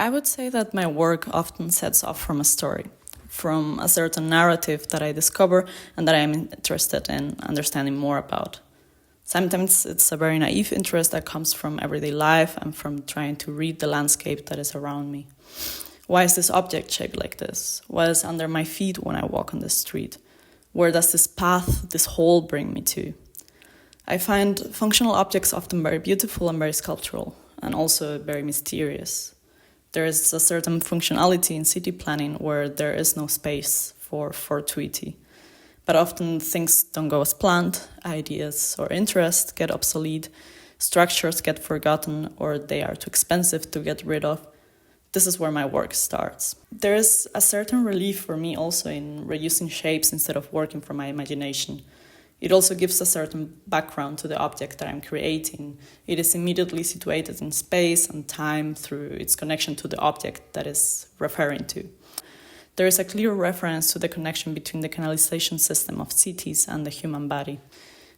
I would say that my work often sets off from a story, from a certain narrative that I discover and that I'm interested in understanding more about. Sometimes it's a very naive interest that comes from everyday life and from trying to read the landscape that is around me. Why is this object shaped like this? What is under my feet when I walk on the street? Where does this path, this hole bring me to? I find functional objects often very beautiful and very sculptural, and also very mysterious. There is a certain functionality in city planning where there is no space for fortuity. But often things don't go as planned, ideas or interests get obsolete, structures get forgotten, or they are too expensive to get rid of. This is where my work starts. There is a certain relief for me also in reusing shapes instead of working from my imagination. It also gives a certain background to the object that I'm creating. It is immediately situated in space and time through its connection to the object that is referring to. There is a clear reference to the connection between the canalization system of cities and the human body.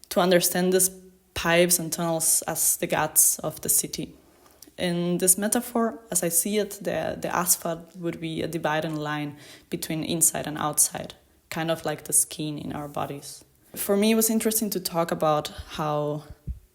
To understand these pipes and tunnels as the guts of the city. In this metaphor, as I see it, the asphalt would be a dividing line between inside and outside, kind of like the skin in our bodies. For me, it was interesting to talk about how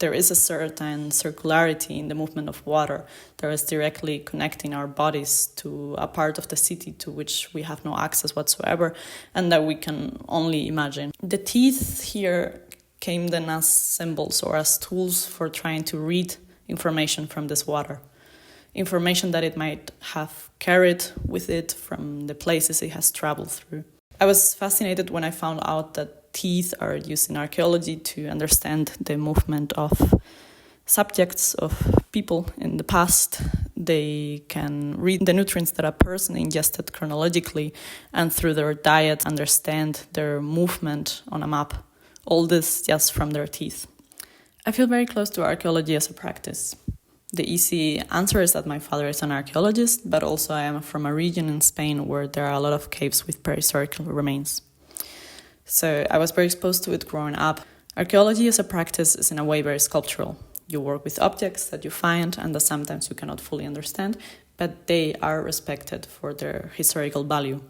there is a certain circularity in the movement of water that is directly connecting our bodies to a part of the city to which we have no access whatsoever and that we can only imagine. The teeth here came then as symbols or as tools for trying to read information from this water. Information that it might have carried with it from the places it has traveled through. I was fascinated when I found out that teeth are used in archaeology to understand the movement of subjects, of people in the past. They can read the nutrients that a person ingested chronologically and through their diet understand their movement on a map. All this just from their teeth. I feel very close to archaeology as a practice. The easy answer is that my father is an archaeologist, but also I am from a region in Spain where there are a lot of caves with prehistoric remains. So I was very exposed to it growing up. Archaeology as a practice is in a way very sculptural. You work with objects that you find and that sometimes you cannot fully understand, but they are respected for their historical value.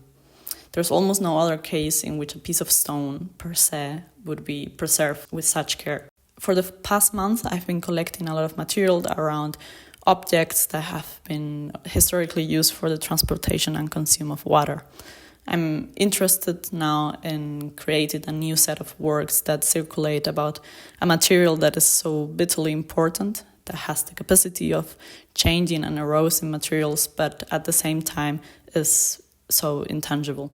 There's almost no other case in which a piece of stone per se would be preserved with such care. For the past month, I've been collecting a lot of material around objects that have been historically used for the transportation and consume of water. I'm interested now in creating a new set of works that circulate about a material that is so vitally important, that has the capacity of changing and erosing materials, but at the same time is so intangible.